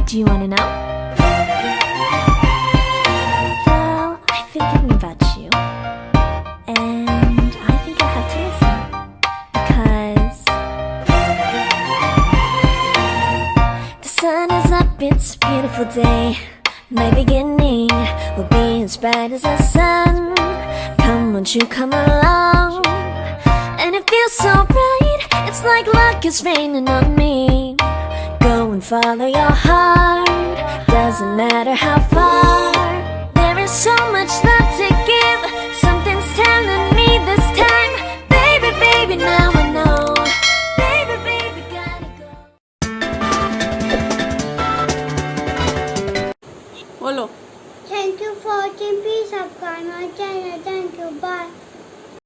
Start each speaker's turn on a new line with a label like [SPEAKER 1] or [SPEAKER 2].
[SPEAKER 1] Do you want to know? Well, I've been thinking about you, and I think I have to listen, because the sun is up, it's a beautiful day. My beginning will be as bright as the sun. Come, won't you come along? And it feels so bright, it's like luck is raining on me. Go and follow your heart, doesn't matter how far. There is so much love to give, something's telling me this time. Baby, baby, now I know. Baby, baby, gotta go.
[SPEAKER 2] बोलो।
[SPEAKER 3] Thank you for watching. Please subscribe my channel. Thank you. Bye.